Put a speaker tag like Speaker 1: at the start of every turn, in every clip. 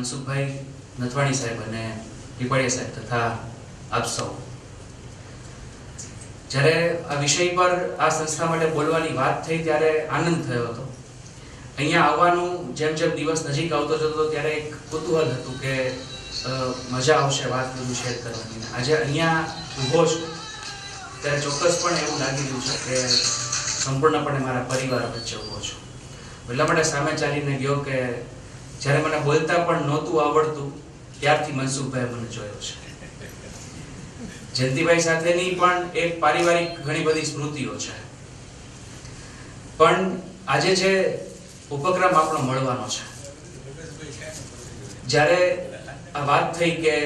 Speaker 1: મનસુખભાઈ નથવાણી સાહેબ અને પીપળિયા સાહેબ તથા આપ સૌ, જ્યારે આ વિષય પર આ સંસ્થા માટે બોલવાની વાત થઈ ત્યારે આનંદ થયો હતો. અહીંયા આવવાનું જેમ જેમ દિવસ નજીક આવતો જતો ત્યારે એક કુતૂહલ હતું કે મજા આવશે વાત બધું શેર કરવાની. આજે અહીંયા ઊભો છું ત્યારે ચોક્કસપણે એવું લાગી રહ્યું છે કે સંપૂર્ણપણે મારા પરિવાર વચ્ચે ઊભો છું. એટલા માટે સામે ચાલીને ગયો કે જ્યારે મને બોલતા પણ નહોતું આવડતું ત્યારથી મનસુખભાઈ મને જોયો છે. જયંતિભાઈ સાથેની પણ એક પારિવારિક ઘણી બધી સ્મૃતિઓ છે. પણ આજે જે ઉપક્રમ આપણો મળવાનો છે, જ્યારે આ વાત થઈ કે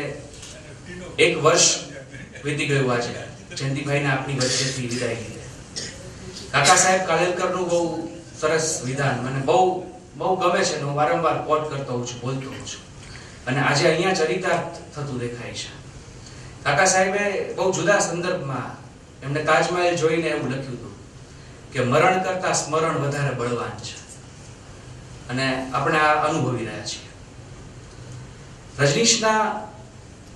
Speaker 1: એક વર્ષ વીતી ગયું આજે જયંતિભાઈને આપણી વચ્ચેથી વિદાય લીધે. કાકા સાહેબ કાલેલકરનું બહુ સરસ વિધાન મને બહુ ગમે છે. હું વારંવાર કોટ કરતો હોઉં છું, બોલતો હોઉં છું, અને આજે અહીંયા ચરિતાર્થ થતું દેખાય છે. કાકા સાહેબે બહુ જુદા સંદર્ભમાં એમને તાજમહેલ જોઈને એવું લખ્યું હતું કે મરણ કરતા સ્મરણ વધારે બળવાન છે, અને આપણે આ અનુભવી રહ્યા છીએ. રજનીશના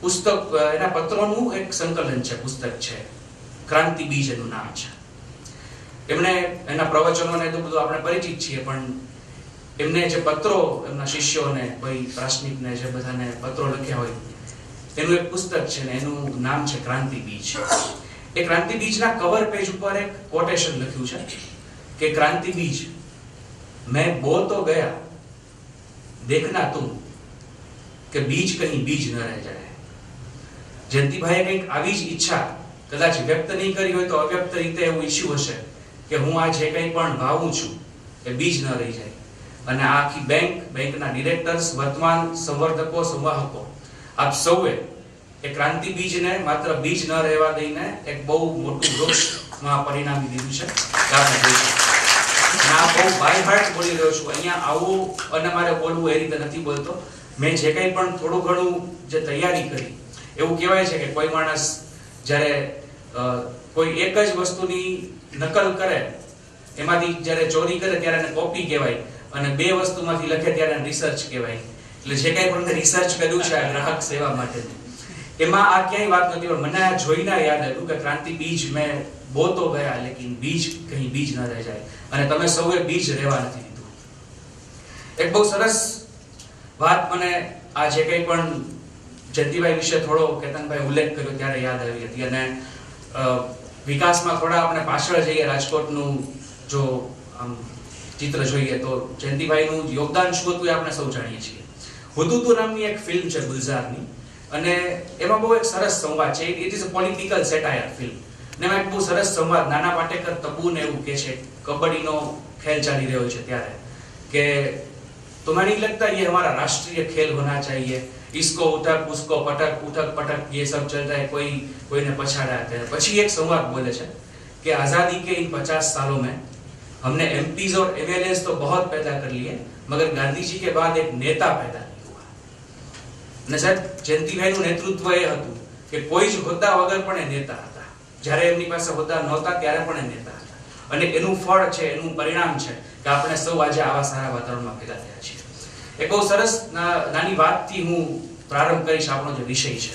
Speaker 1: પુસ્તક, એના પત્રોનું એક સંકલન છે, પુસ્તક છે, ક્રાંતિ બીજ એનું નામ છે. એમણે એના પ્રવચનોને તો બધું આપણે પરિચિત છીએ, પણ એમને જે પત્રો એમના શિષ્યોને, કોઈ પ્રાસનિકને, જે બધાને પત્રો લખ્યા હોય, એનું એક પુસ્તક છે ને એનું નામ છે ક્રાંતિ બીજ. એ ક્રાંતિ બીજના કવર પેજ ઉપર એક કોટેશન લખ્યું છે કે ક્રાંતિ બીજ मैं बो तो गया देखना तुम કે બીજ કहीं બીજ ન રહે જાય. જયંતિભાઈએ કંઈક આવી જ ઈચ્છા કદાચ વ્યક્ત નહીં કરી હોય તો અવ્યક્ત રીતે એવું ઈચ્છ્યું હશે કે હું આ જે કંઈ પણ ભાવું છું એ બીજ ન રહી જાય. અને આ આખી બેંકના ડિરેક્ટર્સ, વર્તમાન સંવર્ધકો, સંવાહકો, આપ સૌએ એ ક્રાંતિ બીજને માત્ર બીજ ન રહેવા દઈને એક બહુ મોટું વૃક્ષમાં પરિણામી દીધું છે. આ બહુ બાય હાર્ટ બોલી રહ્યો છું. અહીંયા આવું અને મારે બોલવું એ રીતે નથી બોલતો. મેં જે કંઈ પણ થોડું ઘણું જે તૈયારી કરી, એવું કહેવાય છે કે કોઈ માણસ જ્યારે કોઈ એક જ વસ્તુની નકલ કરે, એમાંથી જ્યારે ચોરી કરે ત્યારે એને કોપી કહેવાય, અને બે વસ્તુમાંથી લખે ત્યારે રિસર્ચ કહેવાય. એટલે જે કંઈ પણ રિસર્ચ કર્યું છે આ ગ્રાહક સેવા માટે, એમાં આ ક્યાંય વાત નથી. પણ મને આ જોઈને યાદ આવ્યું કે ક્રાંતિ બીજ મેં બો તો ગયા લેકિન બીજ કहीं બીજ ન રહી જાય, અને તમે સૌએ બીજ રહેવા નથી દીધું. એક બહુ સરસ વાત મને આ જે કંઈ પણ જયંતિભાઈ વિશે થોડો કેતનભાઈ ઉલ્લેખ કર્યો ત્યારે યાદ આવી હતી. અને વિકાસમાં થોડા આપણે પાછળ જઈએ, રાજકોટનું જો આમ ચિત્ર જોઈએ તો જયંતિભાઈનું યોગદાન શું હતું એ આપણે સૌ જાણીએ છીએ. હુદુદુ નામની એક ફિલ્મ છે ગુલઝારની, અને એમાં બહુ એક સરસ સંવાદ છે. It is a political satire film. ને એમાં એક બહુ સરસ સંવાદ, નાના પાટેકર તબુને એવું કહે છે, કબડ્ડીનો ખેલ ચાલી રહ્યો છે ત્યારે, કે तुम्हें नहीं लगता ये हमारा राष्ट्रीय खेल होना चाहिए, इसको उठक उसको पटक, उठक पटक ये सब चलता है, कोई ने पछाड़ा है. પછી એક સંવાદ બોલે છે कि आजादी के इन 50 सालों में हमने एमपीज और एमएलएस तो बहुत पैदा कर लिए, मगर गांधी जी के बाद एक नेता पैदा नहीं हुआ. ને સાહેબ જયંતિભાઈનું નેતૃત્વ એ હતું કે કોઈ જ હોદ્દા વગર પણ એ નેતા હતા. જ્યારે એમની પાસે હોદ્દા નહોતા ત્યારે પણ એ નેતા હતા, અને એનું ફળ છે, એનું પરિણામ છે કે આપણે સૌ આજે આવા સારા વાતાવરણમાં ભેગા થયા છીએ. એક બહુ સરસ નાની વાતથી હું પ્રારંભ કરીશ આપણો જે વિષય છે.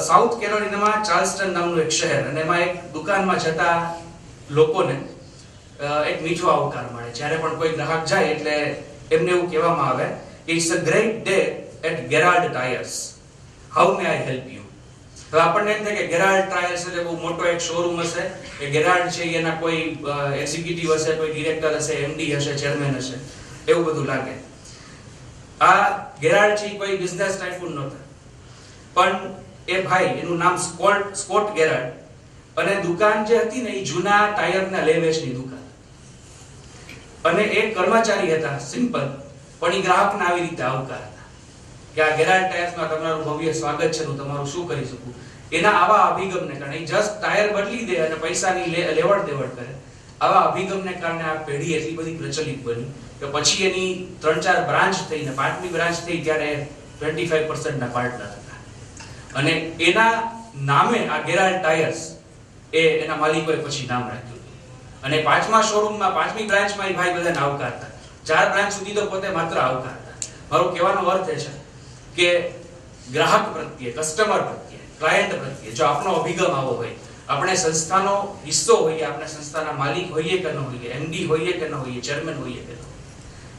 Speaker 1: સાઉથ કેરોલિનામાં ચાર્લ્સટન નામનું એક શહેર, અને એમાં એક દુકાનમાં જતા લોકોને એક મીઠો આવકાર મળે. જ્યારે પણ કોઈ ગ્રાહક જાય એટલે એમને એવું કહેવામાં આવે, it's a great day at Gerald tyres, how may I help you. હવે આપણને એમ થાય કે ગેરાલ્ડ ટાયર્સ એટલે બહુ મોટો એક શોરૂમ હશે, કે ગેરાલ્ડ છે એના કોઈ એક્ઝિક્યુટિવ હશે, કોઈ ડિરેક્ટર હશે, એમડી હશે, ચેરમેન હશે, એવું બધું લાગે. આ ગેરાલ્ડ છે કોઈ બિઝનેસ ટાઇકૂન નહોતા, પણ એ ભાઈ, એનું નામ સ્કોટ ગેરાલ્ડ, અને દુકાન જે હતી ને એ જૂના ટાયરના લેવેચની દુકાન, અને એક કર્મચારી હતા સિમ્પલ, પણ એ ગ્રાહકને આવી રીતે આવકારતા કે આ ગેરાલ્ડ ટાયર્સમાં તમારું ભવ્ય સ્વાગત છે, હું તમારું શું કરી શકું. એના આવા અભિગમને કારણે જસ્ટ ટાયર બદલી દે અને પૈસાની લેવડ દેવડ કરે. આવા અભિગમને કારણે આ પેઢી એટલી બધી પ્રચલિત બની કે પછી એની 3-4 બ્રાન્ચ થઈને 5મી બ્રાન્ચ થઈ ત્યારે 25% ના પાર્ટનર હતા, અને એના નામે આ ગેરાલ્ડ ટાયર્સ એ એના માલિકોએ પછી નામ રાખ્યું. અને 5મા શોરૂમમાં 5મી બ્રાન્ચમાં એ ભાઈ બધાને આવકારતા. 4 બ્રાન્ચ સુધી તો પોતે માત્ર આવકારતા. મારો કહેવાનો અર્થ એ છે કે ગ્રાહક પ્રત્યે, કસ્ટમર પ્રત્યે, ક્લાયન્ટ પ્રત્યે જો આપણો અભિગમ આવો હોય, આપણે સંસ્થાનો હિસ્સો હોઈએ, આપણે સંસ્થાના માલિક હોઈએ કે ન હોઈએ, એમડી હોઈએ કે ન હોઈએ, ચેરમેન હોઈએ કે ન હોઈએ,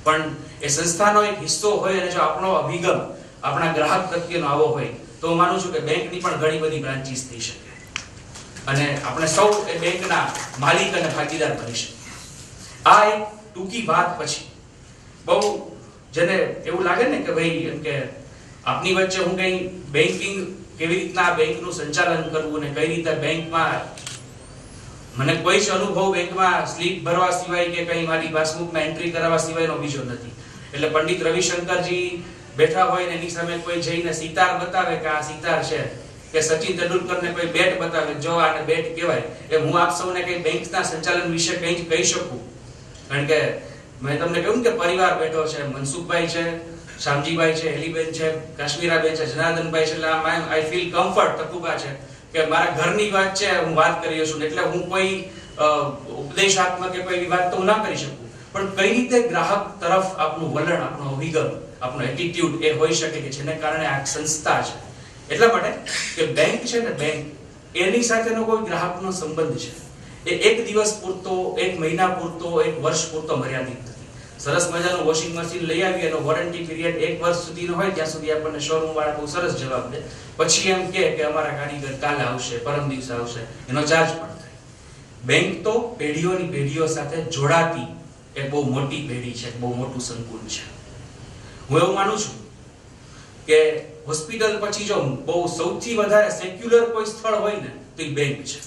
Speaker 1: પણ એ સંસ્થાનો એક હિસ્સો હોય અને જો આપણો અભિગમ આપણા ગ્રાહક પ્રત્યેનો આવો હોય તો હું માનું છું કે બેંકની પણ ઘણી બધી બ્રાન્ચીસ થઈ શકે અને આપણે સૌ એ બેંકના માલિક અને ભાગીદાર બની શકીએ. આ એક ટૂંકી વાત પછી બહુ જેને એવું લાગે ને કે ભાઈ એમ કે આપની વચ્ચે હું કઈ બેન્કિંગ કેવી રીતના બેંકનું સંચાલન કરવું અને કઈ રીતે બેંકમાં મને કોઈ જ અનુભવ બેંકમાં સ્લીપ ભરવા સિવાય કે કઈ મારી પાસબુકમાં એન્ટ્રી કરાવવા સિવાયનો બીજો નથી. એટલે પંડિત રવિશંકરજી બેઠા હોય ને એની સામે કોઈ જઈને સિતાર બતાવે કે આ સિતાર છે, કે સચિન તેંડુલકરને કોઈ બેટ બતાવે જો આને બેટ કહેવાય, એ હું આપ સૌને કઈ બેંકના સંચાલન વિશે કંઈ જ કહી શકું. કારણ કે મેં તમને કહ્યું કે પરિવાર બેઠો છે, મનસુખભાઈ છે, શામજીભાઈ છે, હેલીબેન છે, કાશ્મીરાબેન છે, જનાર્દનભાઈ છે, એટલે આઈ ફીલ કમ્ફર્ટ તકુબા છે કે મારા ઘરની વાત છે, હું વાત કરી રહ્યો છું એટલે હું કોઈ ઉપદેશાત્મક કે કોઈ વાત તો હું ના કરી શકું, પણ કઈ રીતે ગ્રાહક તરફ આપનું વલણ, આપનો અભિગમ, આપનો એટીટ્યુડ એ હોઈ શકે કે જેને કારણે આ સંસ્થા છે. એટલા માટે કે બેંક છે ને, બેંક એની સાથેનો કોઈ ગ્રાહકનો સંબંધ છે એ એક દિવસ પૂરતો, એક મહિના પૂરતો, એક વર્ષ પૂરતો મર્યાદિત નથી. સરસ મજાનું વોશિંગ મશીન લઈ આવીએ એનો વોરંટી પીરિયડ 1 વર્ષ સુધીનો હોય ત્યાં સુધી આપણને શોરૂમ વાળા બહુ સરસ જવાબ દે, પછી એમ કે અમારા કારીગર કાલે આવશે, પરમ દિવસે આવશે, એનો ચાર્જ પણ થાય. બેંક તો પેઢીઓની પેઢીઓ સાથે જોડાતી એક બહુ મોટી પેઢી છે, બહુ મોટું સંકુલ છે. હું એવું માનું છું કે હોસ્પિટલ પછી જો બહુ સૌથી વધારે સેક્યુલર કોઈ સ્થળ હોય ને તો એ બેંક છે.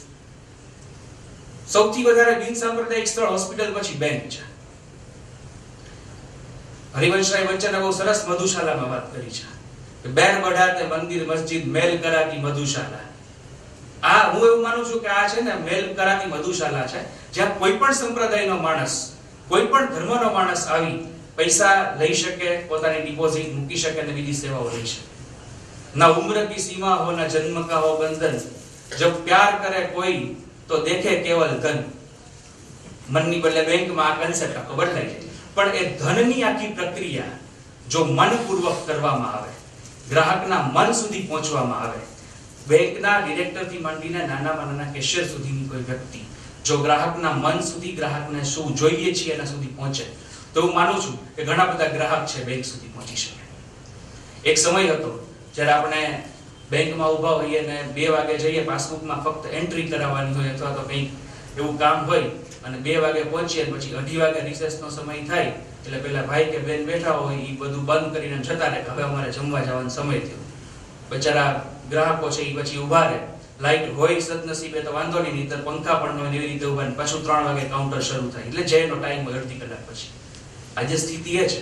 Speaker 1: સૌથી વધારે બિનસાંપ્રદાયિક સ્થળ હોસ્પિટલ પછી બેંક છે. હરિવંશરાય વચ્ચેને બહુ સરસ મધુશાલામાં વાત કરી છે કે બેન બઢાતે મંદિર મસ્જિદ મેલ કરાતી મધુશાલા. આ હું એવું માનું છું કે આ છે ને મેલ કરાતી મધુશાલા છે, જ્યાં કોઈ પણ સંપ્રદાયનો માણસ, કોઈ પણ ધર્મનો માણસ આવી પૈસા લઈ શકે, પોતાની ડિપોઝિટ મૂકી શકે અને બીજી સેવાઓ લઈ શકે. ના ઉમ્ર કી સીમા હો ના જન્મ કા હો બંધન, જબ પ્યાર કરે કોઈ તો દેખે કેવલ ધન. મનની બદલે બેંકમાં આ કન્સેપ્ટ આખો બદલાઈ જાય. પણ એ ધનની આખી પ્રક્રિયા જો મનપૂર્વક કરવામાં આવે, ગ્રાહકના મન સુધી પહોંચવામાં આવે, બેંકના ડિરેક્ટરથી માંડીને નાનામાં નાના કેશિયર સુધીની કોઈ વ્યક્તિ જો ગ્રાહકના મન સુધી, ગ્રાહકને શું જોઈએ છે એના સુધી પહોંચે તો હું માનું છું કે ઘણા બધા ગ્રાહક છે બેંક સુધી પહોંચી શકે. એક સમય હતો જ્યારે આપણે બેંકમાં ઊભા હોઈએ ને 2 વાગે જઈએ, પાસબુકમાં ફક્ત એન્ટ્રી કરાવવાની હોય અથવા તો કંઈક એવું કામ હોય અને 2 વાગે પહોંચીએ પછી 2:30 વાગે રિસેસનો સમય થાય એટલે પેલા ભાઈ કે બેન બેઠા હોય એ બધું બંધ કરીને જતા રહે, હવે અમારે જમવા જવાનો સમય થયો. બચારા ગ્રાહકો છે એ પછી ઊભા રહે, લાઈટ હોય સદનસીબે તો વાંધો નહીં, નહીંતર પંખા પણ ન હોય એવી રીતે ઊભા, પાછું 3 વાગે કાઉન્ટર શરૂ થાય એટલે જયનો ટાઈમ હોય 1/2 કલાક પછી. આજે સ્થિતિ એ છે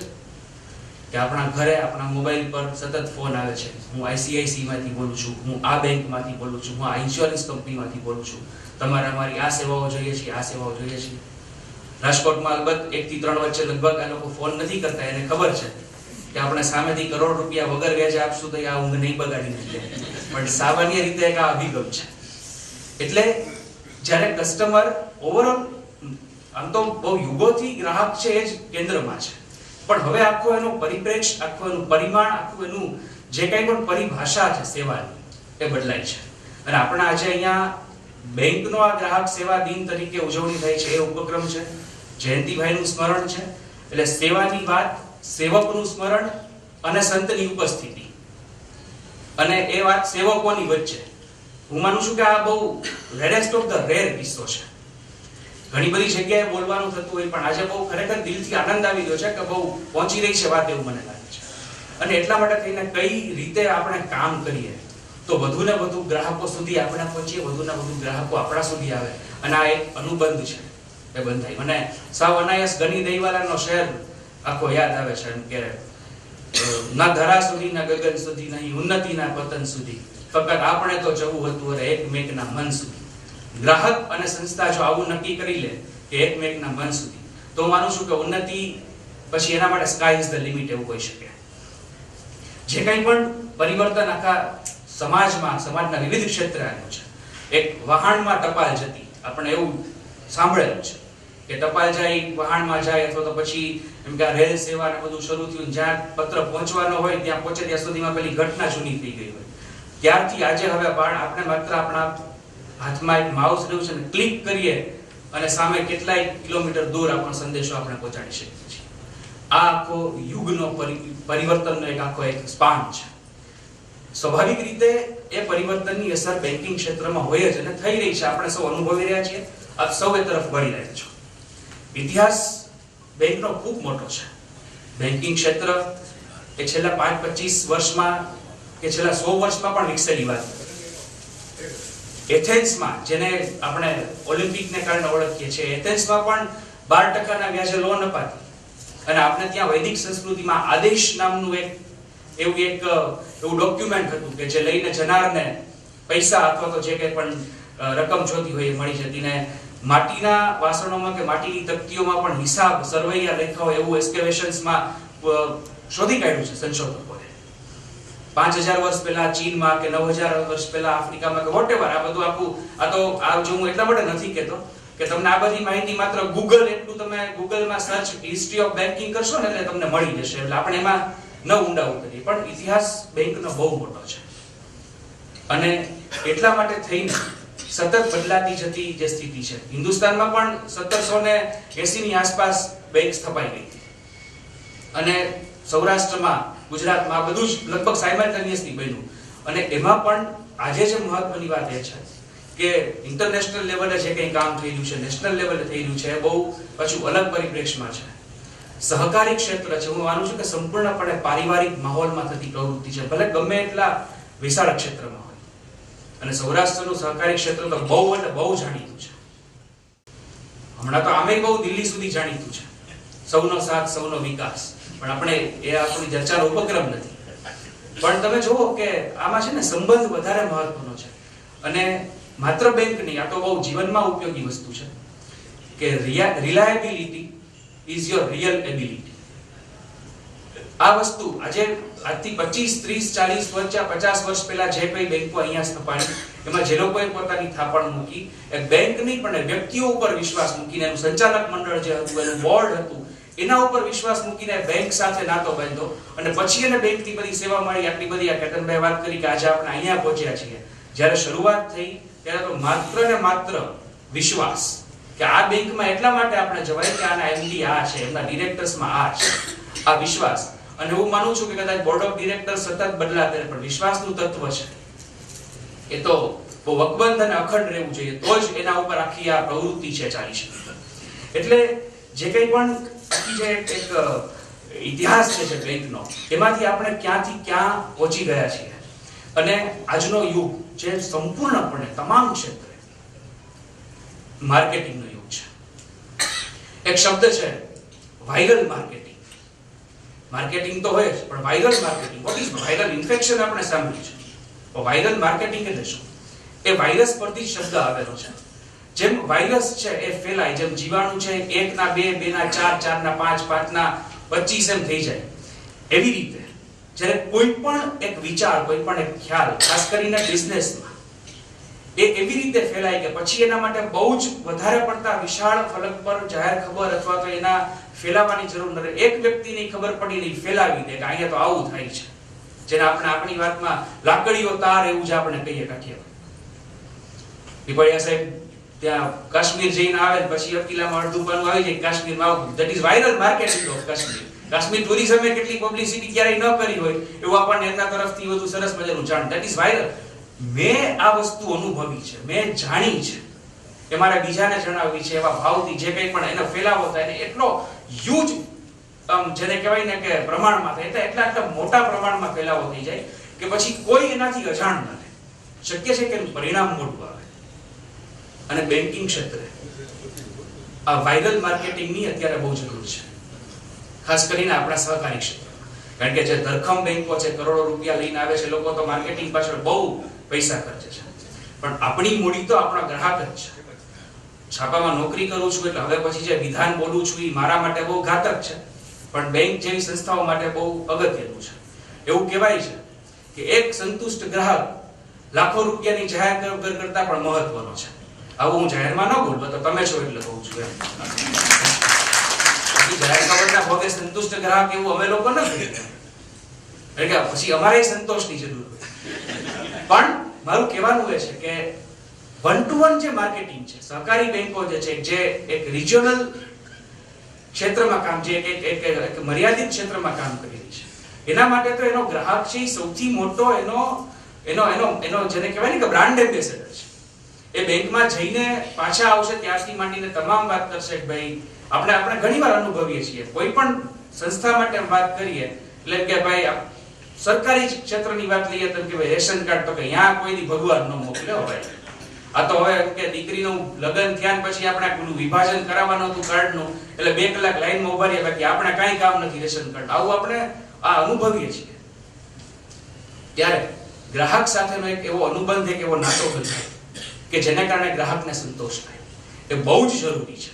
Speaker 1: કે આપણા ઘરે આપણા મોબાઈલ પર સતત ફોન આવે છે. હું ICICI માંથી બોલું છું, હું આ બેંકમાંથી બોલું છું, હું આ ઇન્સ્યોરન્સ કંપનીમાંથી બોલું છું, તમારે અમારી આ સેવાઓ જોઈએ છે, આ સેવાઓ જોઈએ છે. રાજકોટમાં અલબત્ત 1 થી 3 વચ્ચે લગભગ આ લોકો ફોન નથી કરતા, એને ખબર છે કે આપણે સામેથી કરોડ રૂપિયા વગર વ્યાજે આપશું તો આ ઊંઘ નહીં બગાડી નથી, પણ સામાન્ય રીતે એક આ અભિગમ છે. એટલે જ્યારે કસ્ટમર ઓવરઓલ આમ તો બહુ યુગોથી ગ્રાહક છે એ જ કેન્દ્રમાં છે, પણ હવે આખો એનો પરિપ્રેક્ષ્ય, આખું એનું પરિમાણ, આખું એનું જે કંઈ પણ પરિભાષા છે સેવાની એ બદલાય છે. અને આપણે આજે અહીંયા બેંકનો આ ગ્રાહક સેવા દિન તરીકે ઉજવણી થાય છે એ ઉપક્રમ છે, જયંતિભાઈનું સ્મરણ છે, એટલે સેવાની વાત, સેવકનું સ્મરણ અને સંતની ઉપસ્થિતિ અને એ વાત સેવકોની વચ્ચે. હું માનું છું કે આ બહુ રેરેસ્ટ ઓફ ધ રેર કિસ્સો છે. ઘણી બધી જગ્યાએ બોલવાનું થતું હોય પણ આજે બહુ ખરેખર દિલથી આનંદ આવી રહ્યો છે કે બહુ પહોંચી રહી છે વાત એવું મને લાગે છે. અને એટલા માટે થઈને કઈ રીતે આપણે કામ કરીએ તો વધુ ને વધુ ગ્રાહકો સુધી આપણે પહોંચીએ, વધુ ને વધુ ગ્રાહકો આપણા સુધી આવે અને આ એક અનુબંધ છે એ બંધાય. મને સાવ અનાયાસ ગની દહીવાલાનો શહેર આખો યાદ આવે છે એમ કે ના ધરા સુધી ના ગગન સુધી નહીં ઉન્નતિના પતન સુધી, ફક્ત આપણે તો જવું હતું અરે એકમેકના મન સુધી. ગ્રાહક અને સંસ્થા જો આવું નક્કી કરી લે કે એકમેકના મન સુધી, તો હું માનું છું કે ઉન્નતિ પછી એના માટે સ્કાય ઇઝ ધ લિમિટ એવું હોઈ શકે. જે કંઈ પણ પરિવર્તન આખા સમાજમાં, સમાજના વિવિધ ક્ષેત્રે આવ્યું છે. એક વહાણમાં ટપાલ જતી, આપણે એવું સાંભળેલું છે કે ટપાલ જાય વાહનમાં જાય અથવા તો પછી એમ કે રેલ સેવા ને બધું શરૂ થયું, જ્યાં પત્ર પહોંચવાનો હોય ત્યાં પહોંચે ત્યાં સુધીમાં પેલી ઘટના જૂની થઈ ગઈ હોય, ત્યારથી આજે હવે આપણે માત્ર આપણા હાથમાં એક માઉસ રહ્યું છે ને ક્લિક કરીએ અને સામે કેટલાય કિલોમીટર દૂર આપણો સંદેશો આપણે પહોંચાડી શકીએ છીએ. આ આખો યુગનો પરિવર્તનનો એક સ્પાન છે. સ્વાભાવિક રીતે એ પરિવર્તનની અસર બેન્કિંગ ક્ષેત્રમાં હોય જ અને થઈ રહી છે. આપણે સૌ અનુભવી રહ્યા છીએ, આપ સૌ એ તરફ વળી રહ્યા છો. ઇતિહાસ બેંકનો ખૂબ મોટો છે. બેન્કિંગ ક્ષેત્ર એ છેલ્લા 5-25 વર્ષમાં કે છેલ્લા 100 વર્ષમાં પણ વિકસેલી વાત. એથેન્સમાં, જેને આપણે ઓલિમ્પિકને કારણે ઓળખીએ છીએ, એથેન્સમાં પણ 12% વ્યાજે લોન અપાતી અને આપણે ત્યાં વૈદિક સંસ્કૃતિમાં આદેશ નામનું એવું ડોક્યુમેન્ટ હતું કે જે લઈને જનારને પૈસા અથવા તો જે કંઈ પણ રકમ જોતી હોય એ મળી જતી. ને માટીના વાસણોમાં કે માટીની તકતીઓમાં પણ હિસાબ સરવૈયા લખ્યા હોય એવું એક્સકેવેશન્સમાં શોધી કાઢ્યું છે સંશોધકોએ. 5000 વર્ષ પહેલા ચીનમાં કે 9000 વર્ષ પહેલા આફ્રિકામાં કે વોટેવર, આ બધું આ જો હું એટલા માટે નથી કહેતો કે તમને આ બધી માહિતી માત્ર તમે ગૂગલમાં સર્ચ હિસ્ટ્રી ઓફ બેન્કિંગ કરશો ને એટલે તમને મળી જશે. એટલે આપણે એમાં ન ઊંડા ઉતરીએ, પણ ઇતિહાસ બેંકનો બહુ મોટો છે અને એટલા માટે થઈને સતત બદલાતી જતી જે સ્થિતિ છે. હિન્દુસ્તાનમાં પણ 1780 ની આસપાસ બેંક સ્થપાઈ ગઈ અને સૌરાષ્ટ્રમાં, ગુજરાતમાં બધું જ લગભગ સાયમલ્ટેનિયસલી બન્યું. અને એમાં પણ આજે જે મહત્વની વાત એ છે કે ઇન્ટરનેશનલ લેવલે જે કંઈ કામ થઈ રહ્યું છે, નેશનલ લેવલે થઈ રહ્યું છે, એ બહુ પાછું અલગ પરિપ્રેક્ષમાં છે. સહકારી ક્ષેત્ર છે, હું માનું છું કે સંપૂર્ણપણે પારિવારિક માહોલમાં થતી પ્રવૃત્તિ છે, ભલે ગમે એટલા વિશાળ ક્ષેત્રમાં હોય. અને સૌરાષ્ટ્રનું સહકારી ક્ષેત્ર તો બહુ એટલે બહુ જાણીતું છે. હમણાં તો આમે બહુ દિલ્હી સુધી જાણીતું છે, સૌનો સાથ સૌનો વિકાસ. પણ આપણે એ આપણી ચર્ચાનો ઉપક્રમ નથી. પણ તમે જુઓ કે આમાં છે ને સંબંધ વધારે મહત્વનો છે. અને માત્ર બેંક નહીં, આ તો બહુ જીવનમાં ઉપયોગી વસ્તુ છે કે reliability is your real ability. આ વસ્તુ આજથી 25, 30, 40 વર્ષ, 50 વર્ષ પહેલા જે કોઈ બેંકો અહીંયા સ્થપાણી, એમાં જે લોકોએ પોતાની થાપણ મૂકી, એ બેંક નહીં પણ વ્યક્તિઓ ઉપર વિશ્વાસ મૂકીને એનું સંચાલક મંડળ જે હતું, એનું બોર્ડ હતું, એના ઉપર વિશ્વાસ મૂકીને બેંક સાથે નાતો બાંધ્યો અને પછી એને બેંકની બધી સેવા મળી. આટલી બધી આ કેતનભાઈ વાત કરી કે આજે આપણે અહીંયા પહોંચ્યા છીએ. જ્યારે શરૂઆત થઈ ત્યારે તો માત્ર ને માત્ર વિશ્વાસ કે આ બેંકમાં એટલા માટે આપણે જવાય કે આના એમડી આ છે, એમના ડિરેક્ટર્સમાં આ છે, આ વિશ્વાસ. અને હું માનું છું કે કદાચ બોર્ડ ઓફ ડિરેક્ટર સતત બદલાતે પણ વિશ્વાસનું તત્વ છે એ તો બહુ વકબંધ અને અખંડ રહેવું જોઈએ, તો જ એના ઉપર આખી આ પ્રવૃત્તિ છે ચાલી શકે. એટલે જે કંઈ પણ આખી જે એક ઇતિહાસ છે બેંકનો, એમાંથી આપણે ક્યાંથી ક્યાં પહોંચી ગયા છીએ. અને આજનો યુગ જે સંપૂર્ણપણે તમામ ક્ષેત્રે માર્કેટિંગનો યુગ છે. એક શબ્દ છે વાયરલ માર્કેટિંગ. માર્કેટિંગ તો હોય જ, પણ viral marketing, what is viral infection આપણે સાંભળ્યું છે. તો વાયરલ માર્કેટિંગ એટલે શું? એ વાયરસ પરથી શબ્દ આવેલો છે. જેમ વાયરસ છે એ ફેલાય, જેમ જીવાણુ છે 1 ના 2, 2 ના 4, 4 ના 5, 5 ના 25 એમ થઈ જાય, એવી રીતે જ્યારે કોઈ પણ એક વિચાર, કોઈ પણ એક ખ્યાલ, ખાસ કરીને બિઝનેસમાં, એ એવી રીતે ફેલાય કે પછી એના માટે બહુ જ વધારે પડતા વિશાળ ફલક પર જાહેર ખબર અથવા તો એના ફેલાવાની જરૂર નથી. એક વ્યક્તિની ખબર પડી નહીં, ફેલાવી દે કે અહીંયા તો આવું થાય છે, જેને આપણે આપણી વાતમાં લાકડીઓ તાર એવું જ આપણે કહીએ કાઠિયાવાડ. પીપળિયા સાહેબ ત્યાં કાશ્મીર જઈને આવે પછી અકીલામાં અડધું પાનું આવી જાય કાશ્મીરમાં આવું. That is viral marketing of Kashmir. Kashmir ટુરિઝમે કેટલી પબ્લિસિટી ક્યારેય ન કરી હોય એવું આપણને એમના તરફથી વધુ સરસ મજાનું જાણ. That is viral. મેં આ વસ્તુ અનુભવી છે, મેં જાણી છે, એ મારે બીજાને જણાવવી છે, એવા ભાવથી જે કંઈ પણ એનો ફેલાવો થાય ને એટલો હ્યુજ જેને કહેવાય ને કે પ્રમાણમાં થાય, એટલા મોટા પ્રમાણમાં ફેલાવો થઈ જાય કે પછી કોઈ એનાથી અજાણ ન રહે. શક્ય છે કે પરિણામ મોટું આવે. અને બેન્કિંગ ક્ષેત્રે આ વાયરલ માર્કેટિંગની અત્યારે બહુ જરૂર છે, ખાસ કરીને આપણા સહકારી ક્ષેત્રમાં. કારણ કે જે ધરખમ બેંકો છે, કરોડો રૂપિયા લઈને આવે છે, લોકો તો માર્કેટિંગ પાછળ બહુ પૈસા ખર્ચે છે. પણ આપણી મૂડી તો આપણા ગ્રાહક જ છે. છાપામાં નોકરી કરું છું એટલે હવે પછી જે વિધાન બોલું છું એ મારા માટે બહુ ઘાતક છે, પણ બેંક જેવી સંસ્થાઓ માટે બહુ અગત્યનું છે. એવું કહેવાય છે કે એક સંતુષ્ટ ગ્રાહક લાખો રૂપિયાની જાહેર કરતા પણ મહત્વનો છે. આવું હું જાહેરમાં ન બોલું તો તમે છો એટલે કહું છું એમ. જાહેર ખબરના ભોગે સંતુષ્ટ ગ્રાહક એવું અમે લોકો નથી. એટલે કે પછી અમારે સંતોષની જરૂર હોય. પણ મારું કહેવાનું એ છે કે 1-to-1 જે માર્કેટિંગ છે, સહકારી બેંકો જે છે, જે એક રિજિયોનલ ક્ષેત્રમાં કામ, જે એક મર્યાદિત ક્ષેત્રમાં કામ કરી રહી છે, એના માટે તો એનો ગ્રાહક છે સૌથી મોટો એનો જેને કહેવાય ને કે બ્રાન્ડ એમ્બેસેડર છે. એ બેંકમાં જઈને પાછા આવશે ત્યારથી માંડીને તમામ વાત કરશે કે ભાઈ આપણે ઘણીવાર અનુભવીએ છીએ, કોઈ પણ સંસ્થા માટે વાત કરીએ એટલે કે ભાઈ સરકારી ક્ષેત્રની વાત લઈએ તો કે ભાઈ રેશન કાર્ડ તો કે અહીંયા કોઈની ભગવાન ન મોકલ્યો ભાઈ, આ તો હવે કે દીકરીનું લગ્ન થયા પછી આપણે પેલું વિભાજન કરાવવાનું હતું કાર્ડનું, એટલે 2 કલાક લાઈનમાં ઉભા રહ્યા, બાકી આપણે કાંઈ કામ નથી રેશન કાર્ડ. આવું આપણે આ અનુભવીએ છીએ. ત્યારે ગ્રાહક સાથેનો એક એવો અનુબંધ, એક એવો નાતો બંધાય કે જેને કારણે ગ્રાહકને સંતોષ થાય, એ બહુ જ જરૂરી છે.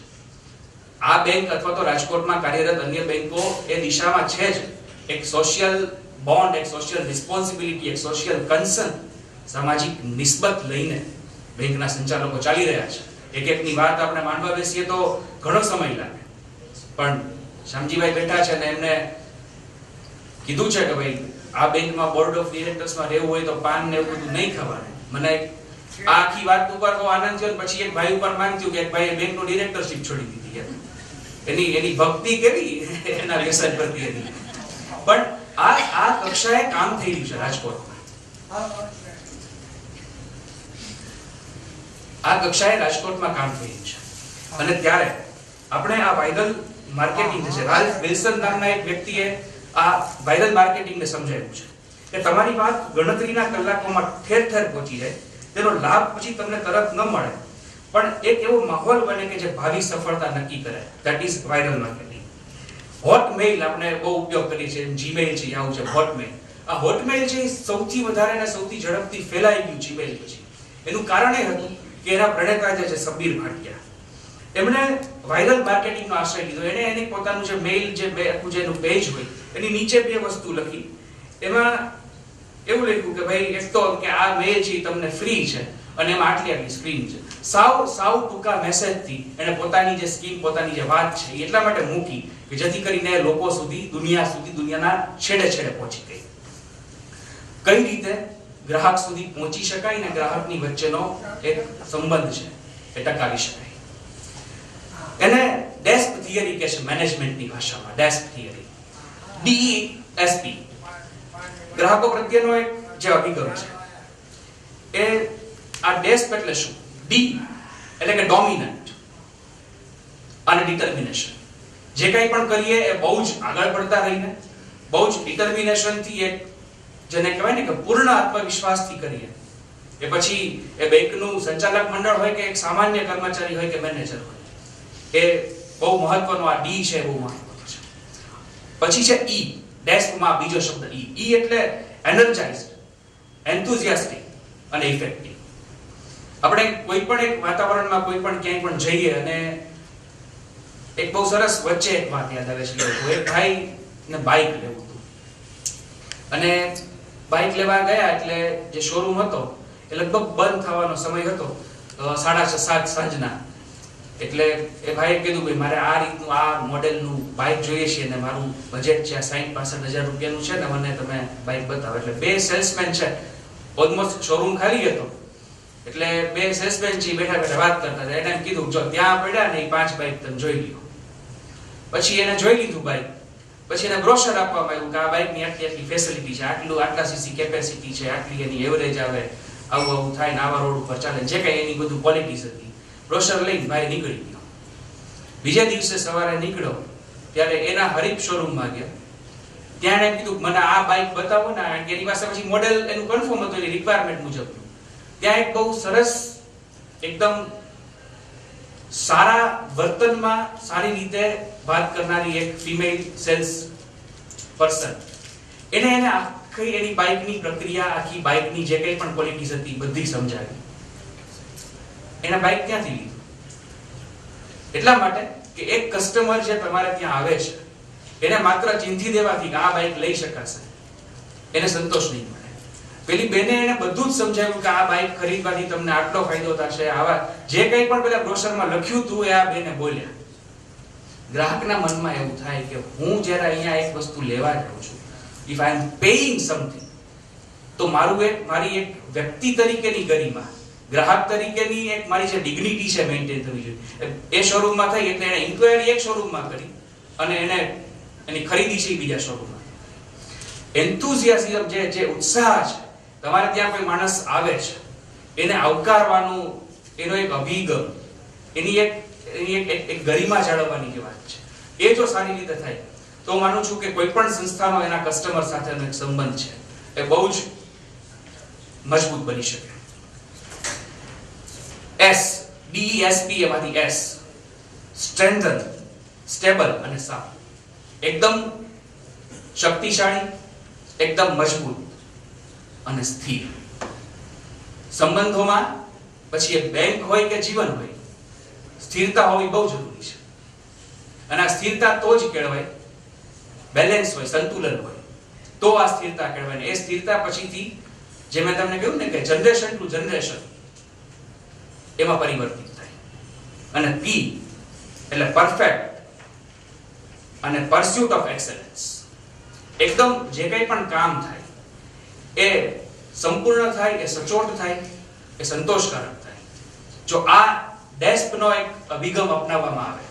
Speaker 1: આ બેંક અથવા તો રાજકોટમાં કાર્યરત અન્ય બેંકો એ દિશામાં છે જ. એક સોશિયલ બોન્ડ, એક સોશિયલ રિસ્પોન્સિબિલિટી, એક સોશિયલ કન્સર્ન, સામાજિક નિસ્બત લઈને બેંકના સંચાલકો ચાલી રહ્યા છે. એક-એકની વાત આપણે માંડવા બેસીએ તો ઘણો સમય લાગે. પણ શામજીભાઈ બેઠા છે ને એમને કીધું છે કે ભાઈ આ બેંકમાં બોર્ડ ઓફ ડિરેક્ટર્સમાં રહેવું હોય તો પાન ને એવું બધું નહીં ખાવાનું. મને આ આખી વાત ઉપર તો આનંદ થયો. પછી એક ભાઈ ઉપર માન થયું કે એક ભાઈએ બેંકનો ડિરેક્ટરશિપ છોડી દીધી. એની ભક્તિ કેવી એના વ્યસન પ્રત્યે એની. પણ આ કક્ષાએ કામ થઈ રહ્યું છે રાજકોટમાં. આ કક્ષાએ રાજકોટમાં કામ થઈ રહ્યું છે. અને ત્યારે આપણે આ વાયરલ માર્કેટિંગ છે, રાલ્ફ વિલ્સન નામના એક વ્યક્તિએ આ વાયરલ માર્કેટિંગને સમજાવ્યું છે કે તમારી વાત ગણતરીના કલાકોમાં ઠેર ઠેર પહોંચી જાય, તેનો લાભ પછી તમને તરત ન મળે, પણ એક એવો માહોલ બને કે જે ભાવિ સફળતા નક્કી કરે. That is viral marketing. Hotmail આપણે બહુ ઉપયોગ કરીએ છીએ, જીમેઇલ છે, આવું છે હોટમેઇલ. આ હોટમેઇલ છે સૌથી વધારે અને સૌથી ઝડપથી ફેલાઈ ગયું જીમેઇલ પછી. એનું કારણ એ હતું કે એના પ્રણેતા જે છે સબીર ભાટિયા, એમણે વાયરલ માર્કેટિંગનો આશ્રય લીધો. એને પોતાનું જે મેઇલ, જે એનું પેજ હોય એની નીચે 2 વસ્તુ લખી. એમાં એવું લખ્યું કે ભાઈ એક તો કે આ મેઇલ છે તમને ફ્રી છે અને એમાં આટલી સ્ક્રીન છે. સાવ ટૂંકા મેસેજથી એને પોતાની જે સ્કીમ, પોતાની જે વાત છે એટલા માટે મૂકી કે જેથી કરીને લોકો સુધી, દુનિયાના છેડે છેડે પહોંચી ગઈ. કઈ રીતે ગ્રાહક સુધી પહોંચી શકાય ને ગ્રાહકની વચ્ચેનો એક સંબંધ છે એ ટકાવી શકાય. એને ડેસ્ક થિયરી કહે છે મેનેજમેન્ટની ભાષામાં. Desk theory, DESP. ગ્રાહકો પ્રત્યેનો એક જે અભિગમ છે એ આ ડેસ્ક એટલે શું? D એટલે કે ડોમિનન્ટ અને ડિટર્મિનેશન. જે કંઈ પણ કરીએ એ બહુ જ આગળ પડતા રહીને, બહુ જ ડિટર્મિનેશન થી, એક જેને કહેવાય ને કે પૂર્ણ આત્મવિશ્વાસથી કરીએ. એ પછી એ બેંકનું સંચાલક મંડળ હોય કે એક સામાન્ય કર્મચારી હોય કે મેનેજર હોય, એ બહુ મહત્વનો આ D છે, બહુ મહત્વનો છે. પછી છે E. ડેસ્કમાં બીજો શબ્દ E. E એટલે એનર્જાઇઝડ, એન્થુઝિયાસ્ટિક અને ઇફેક્ટિવ. આપણે કોઈ પણ એક વાતાવરણમાં, કોઈ પણ ક્યાંય પણ જઈએ અને એક બહુ સરસ વચ્ચે એક વાત યાદ આવે છે. એક ભાઈ ને બાઇક લેવું હતું અને બાઇક લેવા ગયા એટલે જે શોરૂમ હતો એ લગભગ બંધ થવાનો સમય હતો, 6:30 સાંજના. એટલે એ ભાઈએ કીધું ભાઈ મારે આ રીતનું આ મોડેલનું બાઇક જોઈએ છે અને મારું બજેટ છે 60-65 હજાર રૂપિયાનું છે ને મને તમે બાઇક બતાવો. એટલે 2 સેલ્સમેન છે, ઓલમોસ્ટ શોરૂમ ખાલી હતો, એટલે 2 સેલ્સમેન છે બેઠા બેઠા વાત કરતા હતા. એને કીધું જો ત્યાં પડ્યા ને એ 5 બાઇક તમે જોઈ લ્યો. પછી એને જોઈ લીધું બાઇક. પછી એને બ્રોશર આપવામાં આવ્યું કે આ બાઇકની આટલી ફેસિલિટી છે, આટલા સીસી કેપેસિટી છે, આટલી એની એવરેજ આવે, આવું થાય ને આવા રોડ ઉપર ચાલે, જે કઈ એની બધું ક્વોલિટીઝ હતી. બ્રોશર લઈને ભાઈ નીકળી ગયો. બીજા દિવસે સવારે નીકળ્યો ત્યારે એના હરીફ શોરૂમમાં ગયા. ત્યાં એને કીધું મને આ બાઇક બતાવો ને, એની પાસે પછી મોડેલ એનું કન્ફર્મ હતું એની રિક્વાયરમેન્ટ મુજબનું. ત્યાં એક બહુ સરસ, એકદમ સારા વર્તનમાં સારી રીતે વાત કરનારી એક ફિમેલ સેલ્સ પર્સન, એને આખી એની બાઇકની પ્રક્રિયા, આખી બાઇકની જે કંઈ પણ ક્વોલિટીઝ હતી બધી સમજાવી. એને બાઇક ક્યાંથી લીધું? એટલા માટે કે એક કસ્ટમર જે તમારે ત્યાં આવે છે એને માત્ર ચિંધી દેવાથી કે આ બાઇક લઈ શકાશે એને સંતોષ નહીં મળે. પેલી બેને એને બધું જ સમજાવ્યું કે આ બાઇક ખરીદવાથી તમને આટલો ફાયદો થશે, આવા જે કંઈ પણ પેલા બ્રોશરમાં લખ્યું હતું એ આ બેને બોલ્યા. ગ્રાહકના મનમાં એવું થાય કે હું જ્યારે અહીંયા એક વસ્તુ લેવા જાઉં છું, if I am paying something, તો મારી એક વ્યક્તિ તરીકેની ગરિમા, ગ્રાહક તરીકેની એક મારી જે ડિગ્નિટી છે મેન્ટેન થવી જોઈએ. એ શોરૂમમાં થઈ એટલે એને ઇન્ક્વાયરી એક શોરૂમમાં કરી અને એને એની ખરીદી છે બીજા શોરૂમમાં. એન્થુઝિયાઝમ જે ઉત્સાહ છે, તમારે ત્યાં કોઈ માણસ આવે છે એને આવકારવાનું એનો એક અભિગમ, એની એક ગરિમા જાળવવાની જે વાત છે, એ જો સારી રીતે થાય તો હું માનું છું કે કોઈ પણ સંસ્થાનો એના કસ્ટમર સાથેનો એક સંબંધ છે એ બહુ જ મજબૂત બની શકે. DESP એમાંથી S, સ્ટ્રેન્થન, સ્ટેબલ અને સાફ. એકદમ શક્તિશાળી, એકદમ મજબૂત અને સ્થિર. સંબંધોમાં પછી એ બેંક હોય કે જીવન હોય, સ્થિરતા હોવી બહુ જરૂરી છે. અને આ સ્થિરતા તો જ કહેવાય, બેલેન્સ હોય, સંતુલન હોય, તો આ સ્થિરતા કહેવાય. ને એ સ્થિરતા પછીથી જે મેં તમને કહ્યું ને કે જનરેશન ટુ જનરેશન એમાં પરિવર્તિત થાય. અને P એટલે પરફેક્ટ અને પરસ્યુટ ઓફ એક્સેલન્સ. એકદમ જે કંઈ પણ કામ થાય એ સંપૂર્ણ થાય, એ સચોટ થાય, એ સંતોષકારક થાય. જો આ ડેસ્પનો એક અભિગમ અપનાવવામાં આવે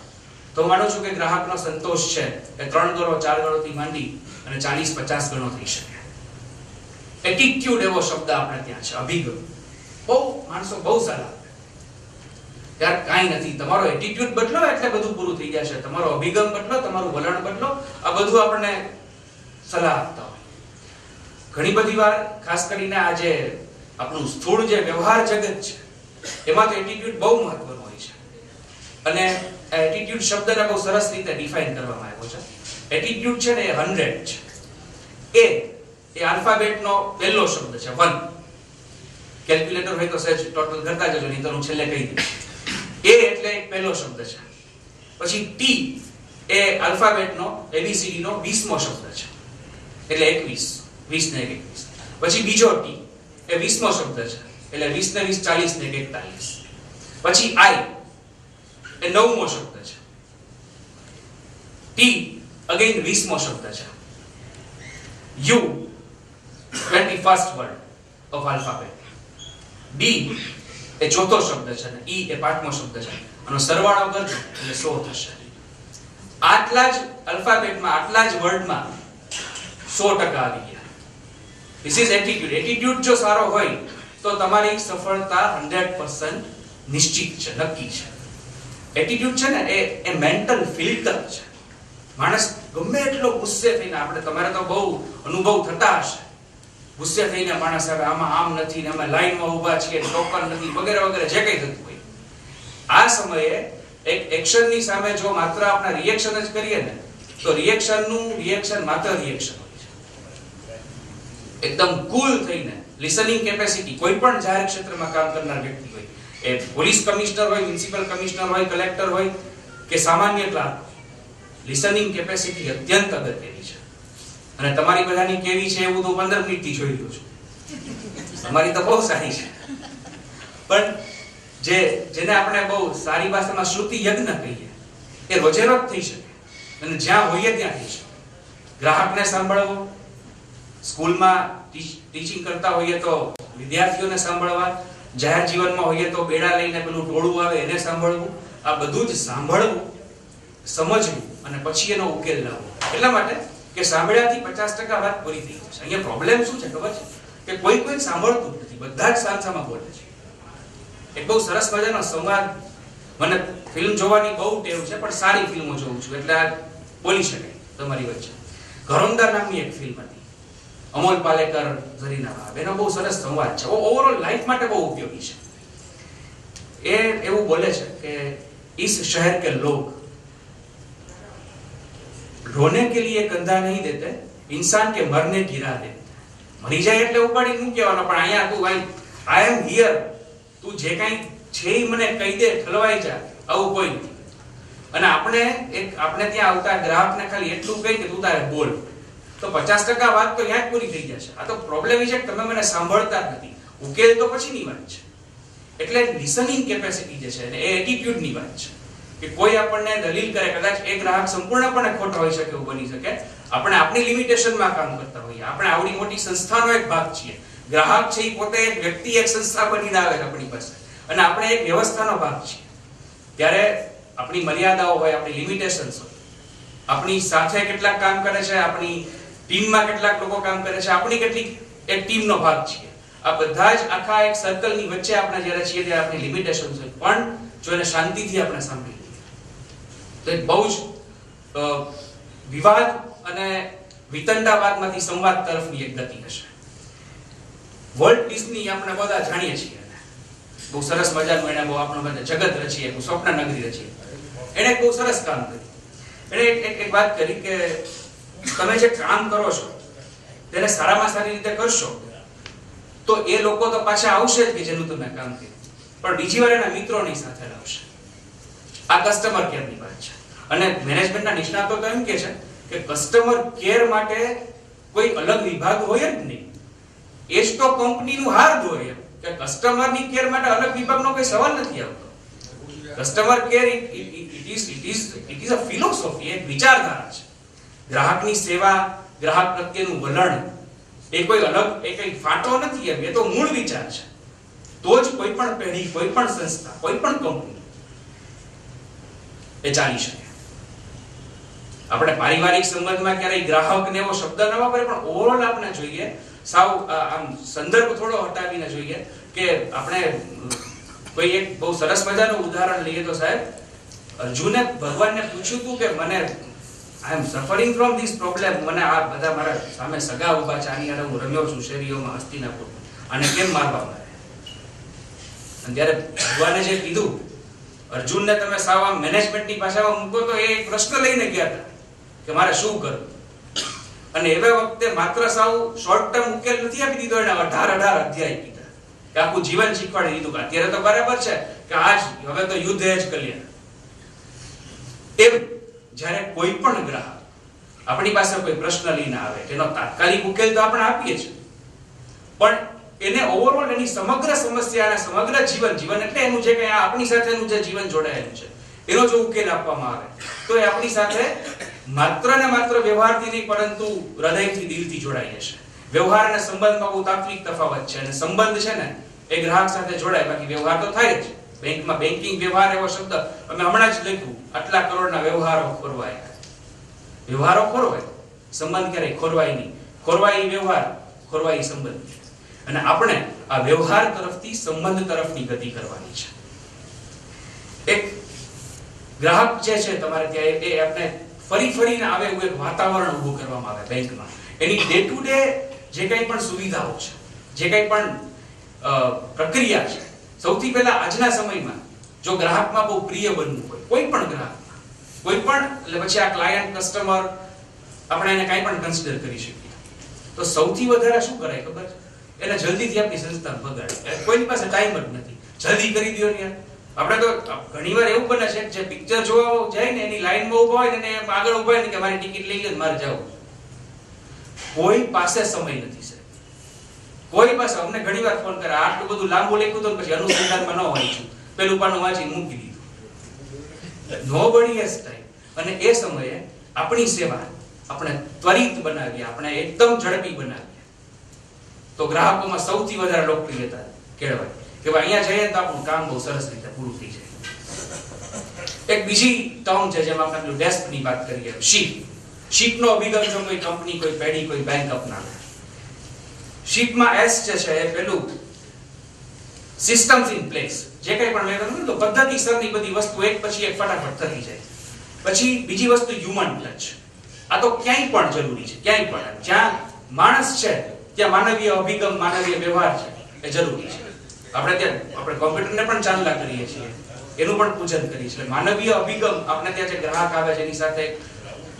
Speaker 1: તો હું માનું છું કે ગ્રાહકનો સંતોષ છે એ 3 ગણો 4 ગણોથી માંડી અને 40-50 ગણો થઈ શકે. એટીટ્યુડ એવો શબ્દ આપણે ત્યાં છે, અભિગમ. બહુ માણસો બહુ સલાહ આપે યાર કાંઈ નથી, તમારો એટીટ્યુડ બદલો એટલે બધું પૂરું થઈ જશે, તમારો અભિગમ બદલો, તમારું વલણ બદલો, આ બધું આપણને સલાહ આપતા હોય. ઘણી બધી વાર ખાસ કરીને આ જે આપણું સ્થૂળ જે વ્યવહાર જગત છે એમાં તો એટીટ્યુડ બહુ મહત્વનું હોય છે. અને એટીટ્યુડ શબ્દને બહુ સરસ રીતે ડિફાઇન કરવામાં આવ્યો છે. એટીટ્યુડ છે ને એ 100 છે. એ આલ્ફાબેટનો પહેલો શબ્દ છે, 1. કેલ્ક્યુલેટર હોય તો સહેજ ટોટલ કરતા જજો, નહીં તો હું છેલ્લે કહી દઉં. A એટલે એક પહેલો શબ્દ છે. પછી T એ આલ્ફાબેટનો ABCD નો 20મો શબ્દ છે, એટલે 21, 20 ને 21. પછી બીજો T એ 20મો શબ્દ છે, એટલે 20 ને 20, 40 ને 41. પછી I એ 9મો શબ્દ છે. T અગેન 20મો શબ્દ છે. U 21st word of alphabet. D એ ચોથો શબ્દ છે અને E એ 5મો શબ્દ છે. આનો સરવાળો કરજો એટલે 100 થશે. આટલા જ આલ્ફાબેટમાં, આટલા જ વર્ડમાં 100% આવી ગયા. This is attitude. એટીટ્યુડ જો સારો હોય તો તમારી સફળતા 100% નિશ્ચિત છે, નક્કી છે. એટીટ્યુડ છે ને એ મેન્ટલ ફિલ્ટર છે. માણસ ગમે એટલો ગુસ્સે થઈને, આપણે તમારે તો બહુ અનુભવ થતા હશે, ગુસ્સે થઈને માણસ હવે આમાં આમ નથી ને અમે લાઈનમાં ઊભા છીએ, ટોકન નથી, વગેરે વગેરે જે કંઈ થતું હોય, આ સમયે એક એક્શનની સામે જો માત્ર આપણે રિએક્શન જ કરીએ ને તો રિએક્શન માત્ર રિએક્શન હોય છે. એકદમ કૂલ થઈને લિસનિંગ કેપેસિટી, કોઈ પણ જાહેર ક્ષેત્રમાં કામ કરનાર વ્યક્તિ હોય, એ પોલીસ કમિશનર હોય, મ્યુનિસિપલ કમિશનર હોય, કલેક્ટર હોય કે સામાન્ય ક્લાર્ક, લિસનિંગ કેપેસિટી અત્યંત અગત્યની છે. અને તમારી બધાની કેવી છે એવું તો 15 મિનિટથી જોઈ રહ્યો છું. તમારી તો બહુ સારી છે, પણ જેને આપણે બહુ સારી ભાષામાં શ્રુતિ યજ્ઞ કહીએ, એ રોજે રોજ થઈ શકે અને જ્યાં હોઈએ ત્યાં થઈ શકે. ગ્રાહકને સાંભળવો, સ્કૂલમાં ટીચિંગ કરતા હોઈએ તો વિદ્યાર્થીઓને સાંભળવા, જાહેર જીવનમાં હોઈએ તો બેડા લઈને પેલું ટોળું આવે એને સાંભળવું. આ બધું જ સાંભળવું, સમજવું અને પછી એનો ઉકેલ લાવવો. એટલા માટે કે સાંભળ્યાથી 50% વાત પૂરી થઈ જશે. અહીંયા પ્રોબ્લેમ શું છે ખબર છે કે કોઈ સાંભળતું નથી, બધા જ સામસામા બોલે છે. એક બહુ સરસ મજાનો સંવાદ, મને ફિલ્મ જોવાની બહુ ટેવ છે પણ સારી ફિલ્મો જોઉં છું એટલે આ બોલી શકાય તમારી વચ્ચે. ઘરોંદા નામની એક ફિલ્મ હતી, અમોલ પાલેકર, ઝરીના ભાભ, એનો બહુ સરસ સંવાદ છે, ઓવરઓલ લાઈફ માટે બહુ ઉપયોગી છે. એ એવું બોલે છે કે इस शहर के लोग रोने के लिए कंधा नहीं देते, इंसान के मरने गिरा देते. મરી જાય એટલે ઉપાડી મૂકી કહેવાનો, પણ અહીંયા તું ભાઈ આઈ એમ હિયર, તું જે કાંઈ છે એ મને કહી દે, ઠલવાઈ જા, આવું કોઈ નથી. અને આપણે ત્યાં આવતા ગ્રાહકને ખાલી એટલું કહી કે તું તારે બોલ, તો 50% વાત તો ત્યાં જ પૂરી થઈ જશે. આ તો પ્રોબ્લેમ એ છે કે તમે મને સાંભળતા જ નથી. ઉકેલ તો પછીની વાત છે. એટલે લિસનિંગ કેપેસિટી જે છે ને એ એટીટ્યુડની વાત છે કે કોઈ આપણને દલીલ કરે, કદાચ એ ગ્રાહક સંપૂર્ણપણે ખોટો હોઈ શકે, એવું બની શકે. આપણે આપણી લિમિટેશનમાં કામ કરતા હોઈએ. આપણે આવડી મોટી સંસ્થાનો એક ભાગ છીએ. ગ્રાહક છે એ પોતે એક વ્યક્તિ, એક સંસ્થા બનીને આવે આપણી પાસે, અને આપણે એક વ્યવસ્થાનો ભાગ છીએ. ત્યારે આપણી મર્યાદાઓ હોય, આપણી લિમિટેશન્સ હોય. આપણી સાથે કેટલાક કામ કરે છે, આપણી ટીમમાં કેટલાક લોકો કામ કરે છે, આપણી કેટલીક એક ટીમનો ભાગ છીએ. આ બધા જ આખા એક સર્કલની વચ્ચે આપણે જ્યારે છીએ ત્યારે આપણી લિમિટેશન્સ હોય. પણ જો એને શાંતિથી આપણે સાંભળી લઈએ તો એક બહુ જ વિવાદ અને વિતંડાવાદમાંથી સંવાદ તરફની એક ગતિ હશે. વોલ્ટ ડિઝની આપણે બધા જાણીએ છીએ. બહુ સરસ મજાનું એને બહુ આપણો બધા જગત રચીએ, બહુ સ્વપ્ન નગરી રચીએ. એને એક બહુ સરસ કામ કર્યું. એને એક વાત કરી કે તમે જે કામ કરો છો તેને સારામાં સારી રીતે કરશો તો એ લોકો તો પાછા આવશે જ કે જેનું તમે કામ કર્યું, પણ બીજી વાર એના મિત્રોની સાથે આવશે. આ કસ્ટમર કેરની વાત છે. અને મેનેજમેન્ટના નિષ્ણાતો તો એમ કહે છે કે કસ્ટમર કેર માટે કોઈ અલગ વિભાગ હોય જ નહીં. એ જ તો કંપનીનું હાર્દ હોય કે કસ્ટમરની કેર માટે અલગ વિભાગનો કોઈ સવાલ નથી આવતો. Customer care it is a philosophy, એક વિચારધારા છે. ગ્રાહકની સેવા, ગ્રાહક પ્રત્યેનું વલણ એ કોઈ અલગ, એ કઈ ફાટો નથી. એ તો મૂળ વિચાર છે. તો જ કોઈ પણ પેઢી, કોઈ પણ સંસ્થા, કોઈ પણ કંપની એ ચાલી શકે. આપણે પારિવારિક સંબંધમાં ક્યારેય ગ્રાહકને એવો શબ્દ ન વાપરે, પણ ઓવરઓલ આપણે જોઈએ, સાવ આમ સંદર્ભ થોડો હટાવીને જોઈએ કે આપણે કોઈ એક બહુ સરસ મજાનું ઉદાહરણ લઈએ તો સાહેબ, અર્જુને ભગવાનને પૂછ્યું હતું કે મને આઈ એમ સફરિંગ ફ્રોમ ધીસ પ્રોબ્લેમ, મને આ બધા મારા સામે સગા ઉભા છે, આની હારે હું રમ્યો છું શેરીઓમાં હસ્તિનાપુર, આને કેમ મારવા મારે? અને ત્યારે ભગવાને જે કીધું, અર્જુનને તમે સાવ આમ મેનેજમેન્ટની ભાષામાં મૂકો તો એ પ્રશ્ન લઈને ગયા હતા કે મારે શું કરવું. અને એવા વખતે માત્ર સાવ શોર્ટ ટર્મ ઉકેલ નથી આપી દીધો, એને 18 અધ્યાય કીધા કે આખું જીવન શીખવાડી દીધું. અત્યારે તો બરાબર છે કે આજ હવે તો યુદ્ધ જ કલ્યાણ. એમ જ્યારે કોઈ પણ ગ્રાહક આપણી પાસે કોઈ પ્રશ્ન લઈને આવે, તેનો તાત્કાલિક ઉકેલ તો આપણે આપીએ છીએ, પણ એને ઓવરઓલ એની સમગ્ર સમસ્યા અને સમગ્ર જીવન એટલે એનું જે કઈ આપણી સાથેનું જે જીવન જોડાયેલું છે એનો જો ઉકેલ આપવામાં આવે તો એ આપણી સાથે માત્ર ને માત્ર વ્યવહારથી નહીં, પરંતુ હૃદયથી, દિલથી જોડાઈ જશે. વ્યવહાર અને સંબંધમાં બહુ તાત્વિક તફાવત છે. અને સંબંધ છે ને એ ગ્રાહક સાથે જોડાય, બાકી વ્યવહાર તો થાય જ. બેંકમાં બેન્કિંગ વ્યવહાર એવો શબ્દ અમે હમણાં જ લખ્યું, આટલા કરોડના વ્યવહારો ખોરવાયા. વ્યવહારો ખોરવાય, સંબંધ ક્યારેય ખોરવાય નહીં. ખોરવાય વ્યવહાર, ખોરવાય સંબંધ. અને આપણે આ વ્યવહાર તરફથી સંબંધ તરફની ગતિ કરવાની છે. એક ગ્રાહક જે છે તમારે ત્યાં, એ આપણે ફરીને આવે એવું એક વાતાવરણ ઊભું કરવામાં આવે બેંકમાં. એની ડે ટુ ડે જે કંઈ પણ સુવિધાઓ છે, જે કંઈ પણ પ્રક્રિયા છે, સૌથી પહેલા આજના સમયમાં જો ગ્રાહકમાં બહુ પ્રિય બનવું હોય, કોઈ પણ ગ્રાહકમાં, કોઈ પણ, એટલે પછી આ ક્લાયન્ટ, કસ્ટમર, આપણે એને કાંઈ પણ કન્સિડર કરી શકીએ, તો સૌથી વધારે શું કરાય ખબર છે? એને જલ્દીથી આપણી સંસ્થા બગાડે. કોઈની પાસે ટાઈમ જ નથી, જલ્દી કરી દો ને યાર. આપણે તો ઘણીવાર એવું બને છે જે પિક્ચર જોવા જાય ને એની લાઈનમાં ઊભા હોય ને એને આગળ ઊભા હોય ને કે મારી ટિકિટ લઈ લે, મારે જાવું. કોઈ પાસે સમય નથી સર, કોઈ પાસે. અમને ઘણીવાર ફોન કરે, આટલું બધું લાંબુ લખ્યું તો પછી અનુસંધાનમાં ન વાંચ્યું, પેલું પાનું વાંચીને મૂકી દીધું. Nobody has time. અને એ સમયે આપણી સેવા આપણે ત્વરિત બનાવીએ, આપણે એકદમ ઝડપી બનાવીએ, તો ગ્રાહકોમાં સૌથી વધારે લોકપ્રિયતા કેળવાય કે ભાઈ અહીંયા જઈએ તો આપણું કામ બહુ સરસ રીતે પૂરું થઈ જાય. એક બીજી ટર્મ છે જેમાં આપણે ડેસ્કની વાત કરીએ, શીપ. શીપનો અભિગમ જો કોઈ કંપની, કોઈ પેઢી, કોઈ બેંક અપનાવે, શીપમાં એસ જે છે એ પેલું સિસ્ટમ્સ ઇન પ્લેસ, જે કંઈ પણ લેવાનું તો પદ્ધતિસરની બધી વસ્તુ એક પછી એક ફટાફટ થતી જાય. પછી બીજી વસ્તુ હ્યુમન ટચ. આ તો ક્યાંય પણ જરૂરી છે, ક્યાંય પણ જ્યાં માણસ છે ત્યાં માનવીય અભિગમ, માનવીય વ્યવહાર છે એ જરૂરી છે. આપણે કોમ્પ્યુટરને પણ ચાલના કરીએ છીએ, એનું પણ પૂજન કરીએ છીએ. માનવીય અભિગમ, આપણે ત્યાં જે ગ્રાહક આવે છે એની સાથે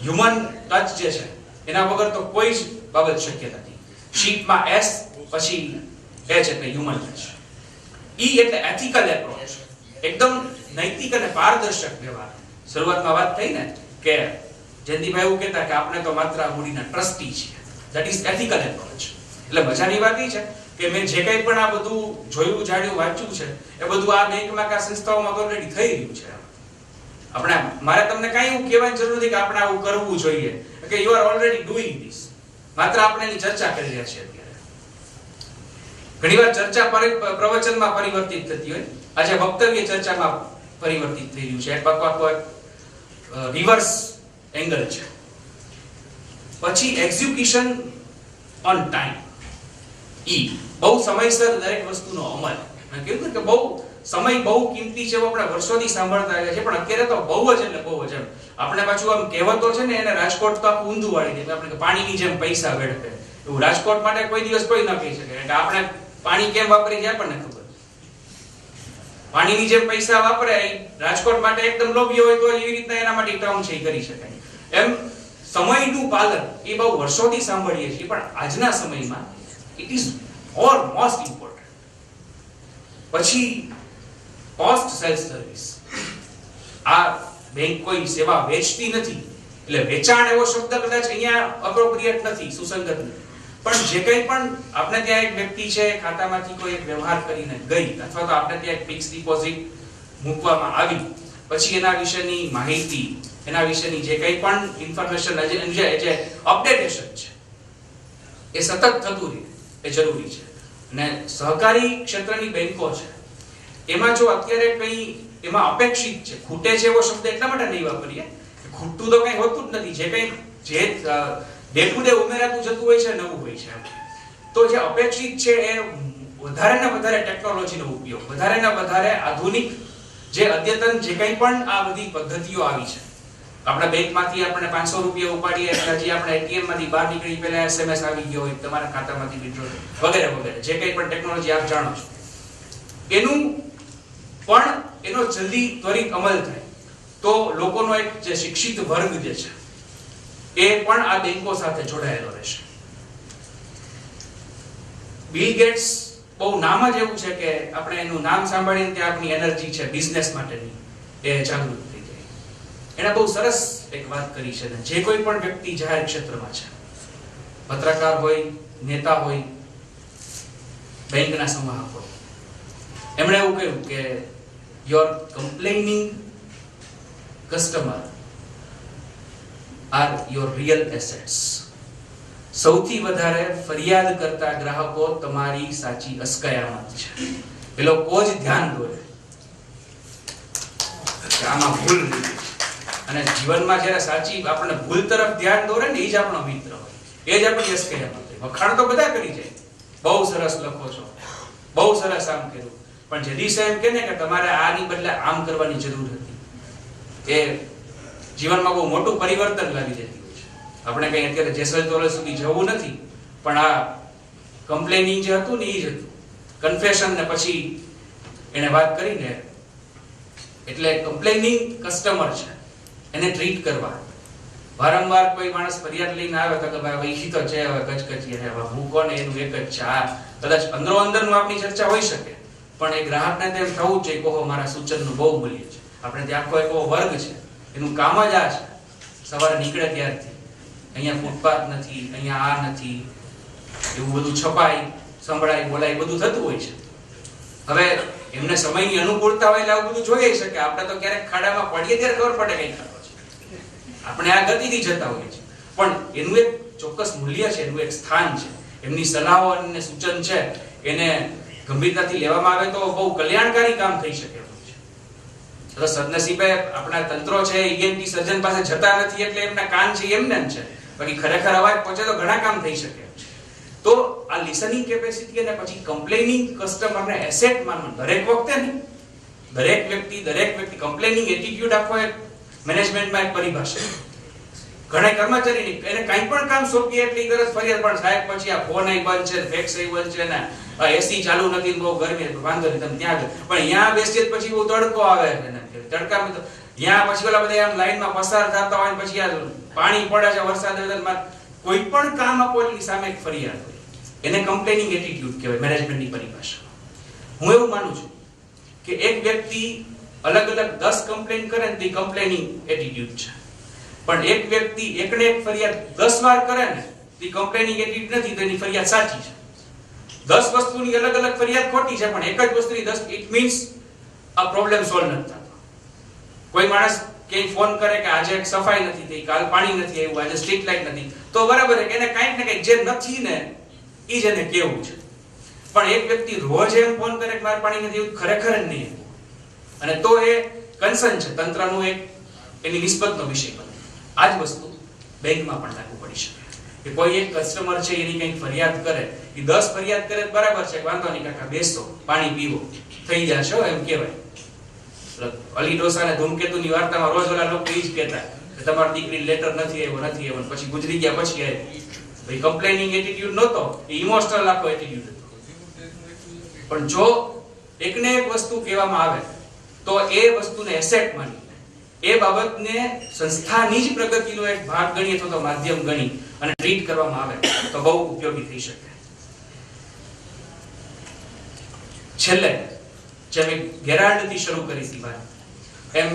Speaker 1: હ્યુમન ટચ જે છે એના વગર તો કોઈ જ બાબત શક્ય નથી. શીપમાં એસ પછી એચ એટલે હ્યુમન ટચ. ઈ એટલે એથિકલ એપ્રોચ, એકદમ નૈતિક અને પારદર્શક વ્યવહાર. શરૂઆતમાં વાત થઈ ને કે જયંતિભાઈ એવું કહેતા કે આપણે તો માત્ર આ મૂડીના ટ્રસ્ટી છીએ. That is ethical approach. એટલે મજાની વાત એ છે કે મેં જે કંઈ પણ આ બધું જોયું, જાણ્યું, વાંચ્યું છે એ બધું આ બેંકમાં કે સંસ્થાઓમાં ઓલરેડી થઈ રહ્યું છે. આપણે મારે તમને કાંઈ એવું કહેવાની જરૂર નથી કે આપણે આવું કરવું જોઈએ, કે you are already doing this. માત્ર આપણે એની ચર્ચા કરી રહ્યા છીએ અત્યારે. ઘણીવાર ચર્ચા પ્રવચનમાં પરિવર્તિત થતી હોય, આજે વક્તવ્ય ચર્ચામાં પરિવર્તિત થઈ રહ્યું છે. એક પાકો રિવર્સ એંગલ છે. પછી એક્ઝિક્યુશન ઓન ટાઈમ, બહુ સમયસર દરેક વસ્તુનો અમલ. મેં કીધું કે બહુ સમય બહુ કિંમતી છે, આપણે વર્ષોથી સાંભળતા આવ્યા છે, પણ અત્યારે તો બહુ જ એટલે બહુ જ આપણે પાછું આમ કહેવતો છે ને એને રાજકોટ તો આખું ઊંધું વાળી દે. આપણે પાણીની જેમ પૈસા વેડફે એવું રાજકોટ માટે કોઈ દિવસ કોઈ ન કહી શકે કે આપણે પાણી કેમ વાપરી છે આપણને ખબર. પાણીની જેમ પૈસા વાપરે રાજકોટ માટે એકદમ લોભી હોય તો એવી રીતના એના માટે ટર્મ છે કરી શકાય. એમ સમયનું પાલન એ બહુ વર્ષોથી સાંભળીએ છીએ, પણ આજના સમયમાં ઇટ ઇઝ મોસ્ટ ઇમ્પોર્ટન્ટ. પછી પોસ્ટ સેલ્સ સર્વિસ. આ બેંક કોઈ સેવા વેચતી નથી, એટલે વેચાણ એવો શબ્દ કદાચ અહીંયા અપ્રોપ્રિએટ નથી, સુસંગત નથી. પણ જે કંઈ પણ આપણે ત્યાં એક વ્યક્તિ છે ખાતામાંથી કોઈ એક વ્યવહાર કરીને ગઈ, અથવા તો આપણે ત્યાં એક ફિક્સ ડિપોઝિટ મૂકવામાં આવી, પછી એના વિશેની માહિતી, એના વિશેની જે કંઈ પણ ઇન્ફોર્મેશન જે અપડેટેશન છે એ સતત થતું રહે એ જરૂરી છે. અને સહકારી ક્ષેત્રની બેંકો છે એમાં જો અત્યારે કંઈ એમાં અપેક્ષિત છે, ખૂટે છે એવો શબ્દ એટલા માટે નહીં વાપરીએ, ખૂટતું તો કંઈ હોતું જ નથી. જે કંઈ જે ડે ટુ ડે ઉમેરાતું જતું હોય છે નવું હોય છે. તો જે અપેક્ષિત છે એ વધારે ને વધારે ટેકનોલોજીનો ઉપયોગ, વધારે ને વધારે આધુનિક જે અદ્યતન જે કંઈ પણ આ બધી પદ્ધતિઓ આવી છે. આપણા બેંકમાંથી આપણે 500 રૂપિયા ઉપાડીએ એટલે હજી આપણે એટીએમ માંથી બહાર નીકળી પહેલા એસએમએસ આવી ગયો હોય તમારા ખાતામાંથી વિથડ્રો વગેરે વગેરે જે કંઈ પણ ટેકનોલોજી આપ જાણો છો, એનું પણ એનો જલ્દી ત્વરિત અમલ થાય તો લોકોનો એક જે શિક્ષિત વર્ગ જે છે એ પણ આ બેંકો સાથે જોડાયેલો રહેશે. બિલ ગેટ્સ બહુ નામ જ એવું છે કે આપણે એનું નામ સાંભળીને ત્યાં આપણી એનર્જી છે બિઝનેસ માટેની એ જાગૃત થઈ જાય. એણે બહુ સરસ એક વાત કરી છે ને, જે કોઈ પણ વ્યક્તિ જાહેર ક્ષેત્રમાં છે, પત્રકાર હોય, નેતા હોય, બેંકના સંવાહક હોય, એમણે એવું કહ્યું કે your complaining customer are your real assets. સૌથી વધારે ફરિયાદ કરતા ગ્રાહકો તમારી સાચી અસ્કયામત છે. એ લોકો જ ધ્યાન દોરે કે આમાં ભૂલ નથી. અને જીવનમાં જ્યારે સાચી આપણને ભૂલ તરફ ધ્યાન દોરે ને એ જ આપણો મિત્ર હોય, એ જ આપણી અસ્કયામત હોય. વખાણ તો બધા કરી જાય, બહુ સરસ લખો છો, બહુ સરસ આમ કર્યું, પણ જદી સાહેબ કહે ને કે તમારે આની બદલે આમ કરવાની જરૂર હતી, એ જીવનમાં બહુ મોટું પરિવર્તન લાવી દેતી હોય છે. આપણે કઈ અત્યારે જેસલ તોરલ સુધી જવું નથી, પણ આ કમ્પ્લેનિંગ જે હતું ને એ જ હતું, કન્ફેશન ને પછી એને વાત કરીને. એટલે કમ્પ્લેનિંગ કસ્ટમર છે એને ટ્રીટ કરવા. વારંવાર કોઈ માણસ ફરિયાદ લઈને આવે તો કે ભાઈ ઈ તો છે હવે કચકચી હવે હું કોને એનું એક જ છે. આ કદાચ અંદરો અંદરનું આપણી ચર્ચા હોઈ શકે, પણ એ ગ્રાહકને તેમ થવું જોઈએ કે મારા સૂચનનું બહુ મૂલ્ય છે. આપણે ત્યાં આખો એક વર્ગ છે, એનું કામ જ આ છે. સવારે નીકળે ત્યારથી અહીંયા ફૂટપાથ નથી, અહીંયા આ નથી, એવું બધું છપાય, સંભળાય, બોલાય, બધું થતું હોય છે. હવે એમને સમયની અનુકૂળતા હોય એટલે આવું બધું જોઈએ શકે. આપણે તો ક્યારેક ખાડામાં પડીએ ત્યારે ખબર પડે કઈ ખાડો છે, આપણે આ ગતિથી જતા હોઈએ છીએ. પણ એનું એક ચોક્કસ મૂલ્ય છે, એનું એક સ્થાન છે. એમની સલાહો અને સૂચન છે એને ગંભીરતાથી લેવામાં આવે તો બહુ કલ્યાણકારી કામ થઈ શકે. તો સદનસીબે આપણા તંત્રો છે ઈએનટી સર્જન પાસે જતા નથી એટલે એમના કાન છે એમને છે, બાકી ખરેખર અવાજ પહોંચે તો ઘણા કામ થઈ શકે. તો આ લિસનિંગ કેપેસિટી અને પછી કમ્પ્લેનિંગ કસ્ટમરને એસેટ માનવું દરેક વખતે નહીં, દરેક વ્યક્તિ કમ્પ્લેનિંગ એટીટ્યુડ આખો એક મેનેજમેન્ટમાં એક પરિભાષા. ઘણા કર્મચારી એને કંઈ પણ કામ સોંપીએ એટલે તરત ફરિયાદ, પણ સાહેબ પછી આ ફોન અહીં બંધ છે, ફેક્સ અહીં બંધ છે ને એસી ચાલુ નથી, બહુ ગરમી, વાંધો નહીં તમે ત્યાં પણ અહીંયા બેસીએ પછી બહુ તડકો આવે છે ને તડકામાં તો ત્યાં પછી ઓલા બધા આમ લાઈનમાં પસાર થતા હોય પછી આ પાણી પડે છે, વરસાદ કોઈ પણ કામ આપો એની સામે એક ફરિયાદ હોય. એને કમ્પ્લેનિંગ એટીટ્યુડ કહેવાય મેનેજમેન્ટની પરિભાષામાં. હું એવું માનું છું કે એક વ્યક્તિ અલગ અલગ 10 કમ્પ્લેન કરે ને તે કમ્પ્લેનિંગ એટીટ્યુડ છે. પણ એક વ્યક્તિ એકને એક ફરિયાદ 10 વાર કરે ને, તે કમ્પ્લેનિંગ એટીટ્યુડ નથી, તો એની ફરિયાદ સાચી છે. 10 વસ્તુની અલગ અલગ ફરિયાદ ખોટી છે, પણ એક જ વસ્તુની 10, ઇટ મીન્સ આ પ્રોબ્લેમ સોલ્વ નથી થતો. કોઈ માણસ કે ફોન કરે કે આજે સફાઈ નથી થઈ, કાલ પાણી નથી આવ્યું, આજે સ્ટ્રીટ લાઇટ નથી, તો બરાબર છે કે એને કાંઈક ને કંઈક જે નથી ને ઈ જ એને કેવું છે. પણ એક વ્યક્તિ રોજ એમ ફોન કરે કે મારે પાણી નથી આવ્યું, ખરેખર જ નહીં, અને તો એ કન્સર્ન છે, તંત્રનું એક એની નિસ્બતનો વિષય બને. આ જ વસ્તુ બેંકમાં પણ લાગુ પડી શકે કે કોઈ એક કસ્ટમર છે એની કંઈક ફરિયાદ કરે, એ 10 ફરિયાદ કરે બરાબર છે, વાંધો નહીં કાકા બેસો, પાણી પીવો, થઈ જશે એમ કહેવાય. અલી ડોસા અને ધૂમકેતુની વાર્તામાં રોજ ઓલા લોકો એ જ કહેતા કે તમારી દીકરી લેટર નથી આવ્યો, પછી ગુજરી ગયા પછી આવ્યો. ભાઈ કમ્પ્લેનિંગ એટીટ્યુડ નહોતો, એ ઇમોશનલ આખો એટીટ્યુડ હતો. પણ જો એકને એક વસ્તુ કહેવામાં આવે તો એ વસ્તુને એસેટ માની, એ બાબતને સંસ્થાની જ પ્રગતિનો એક ભાગ ગણી અથવા તો માધ્યમ ગણી અને ટ્રીટ કરવામાં આવે તો બહુ ઉપયોગી થઈ શકે. છેલ્લે જેમ ગેરાલ્ડથી શરૂ કરી હતી વાત, એમ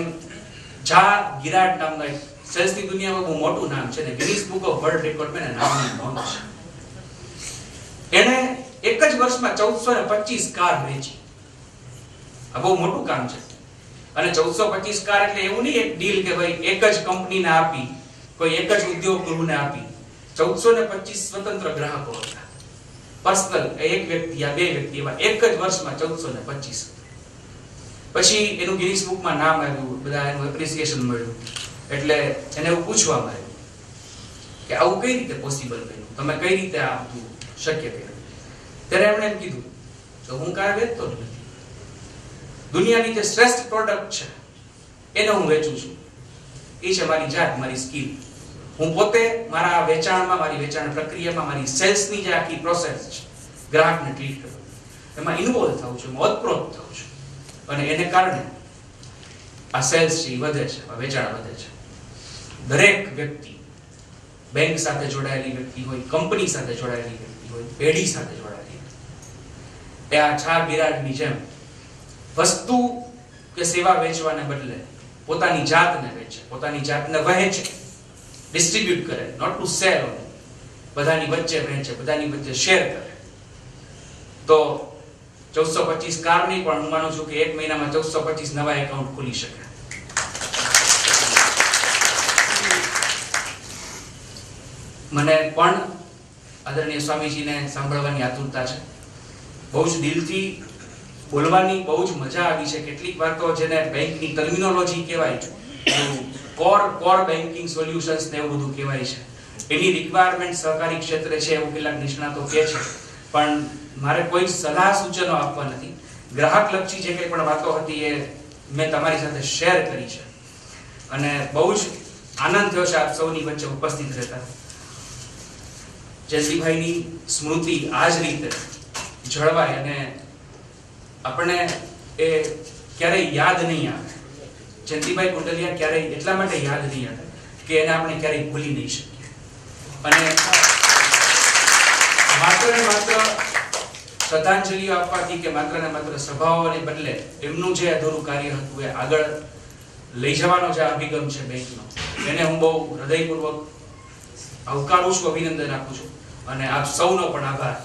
Speaker 1: જા ગિરાડ નામનો એક સેલ્સની દુનિયામાં બહુ મોટું નામ છે ને, ગિનિસ બુક ઓફ વર્લ્ડ રેકોર્ડમાં એના નામની નોંધ છે. એને એક જ વર્ષમાં 1425 કાર વેચી. આ બહુ મોટું કામ છે. અને 1425 કાર એટલે એવું નહીં એક ડીલ કે ભાઈ એક જ કંપનીને આપી, કોઈ એક જ ઉદ્યોગ ગૃહને આપી. 1425 સ્વતંત્ર ગ્રાહકો હતા, પર્સનલ, એક વ્યક્તિ આ બે વ્યક્તિ, એવા એક જ વર્ષમાં 1425. પછી એનું ગિનિસ બુકમાં નામ આવ્યું, બધા એનું એપ્રિસિએશન મળ્યું. એટલે એને એવું પૂછવામાં આવ્યું કે આવું કઈ રીતે પોસિબલ બન્યું, તમે કઈ રીતે આ બધું શક્ય કર્યું? ત્યારે એમણે એમ કીધું કે હું કાંઈ વેચતો જ નથી, દુનિયાની જે શ્રેષ્ઠ પ્રોડક્ટ છે એને હું વેચું છું. એ છે મારી જાત, મારી સ્કિલ. હું પોતે મારા વેચાણમાં, મારી વેચાણ પ્રક્રિયામાં, મારી સેલ્સની જે આખી પ્રોસેસ છે, ગ્રાહકને ટ્રીટ કરવું, એમાં ઇન્વોલ્વ થાઉં છું, ઓતપ્રોત થાઉં છું. અને એને કારણે આ સેલ્સ છે એ વધે છે, આ વેચાણ વધે છે. દરેક વ્યક્તિ, બેંક સાથે જોડાયેલી વ્યક્તિ હોય, કંપની સાથે જોડાયેલી વ્યક્તિ હોય, પેઢી સાથે જોડાયેલી વ્યક્તિ, એ આ ચા ગિરાડની જેમ વસ્તુ કે સેવા વેચવાને બદલે પોતાની જાતને વેચે, પોતાની જાતને વહેંચે, ડિસ્ટ્રીબ્યુટ કરે, નોટ ટુ સેલ, બધાની વચ્ચે વહેંચે, બધાની વચ્ચે શેર કરે, તો 1425 કાર નહીં, પણ હું માનું છું કે એક મહિનામાં 1425 નવા એકાઉન્ટ ખુલી શકે. મને પણ આદરણીય સ્વામીજીને સાંભળવાની આતુરતા છે. બહુ જ દિલથી બોલવાની બહુ જ મજા આવી છે. કેટલીક વાતો જેને બેંકની ટર્મિનોલોજી કહેવાય, કોર બેન્કિંગ સોલ્યુશન્સ ને એવું બધું કહેવાય છે, એની રિક્વાયરમેન્ટ સહકારી ક્ષેત્રે છે એવું કેટલાક નિષ્ણાતો કહે છે. પણ મારે કોઈ સલાહ સૂચનો આપવા નથી. ગ્રાહકલક્ષી જે કંઈ પણ વાતો હતી એ મેં તમારી સાથે શેર કરી છે, અને બહુ જ આનંદ થયો છે આપ સૌની વચ્ચે ઉપસ્થિત રહેતા. જયંતિભાઈની સ્મૃતિ આ જ રીતે જળવાય અને આપણે એ ક્યારેય યાદ નહીં આવે. જયંતિભાઈ કુંડલિયા ક્યારેય એટલા માટે યાદ નહીં આવે કે એને આપણે ક્યારેય ભૂલી નહીં શકીએ. અને માત્ર ને માત્ર શ્રદ્ધાંજલિઓ આપવાથી કે માત્ર ને માત્ર સભાઓને બદલે એમનું જે અધૂરું કાર્ય હતું એ આગળ લઈ જવાનો જે અભિગમ છે બેંકનો, એને હું બહુ હૃદયપૂર્વક આવકારું છું, અભિનંદન આપું છું, અને આપ સૌનો પણ આભાર.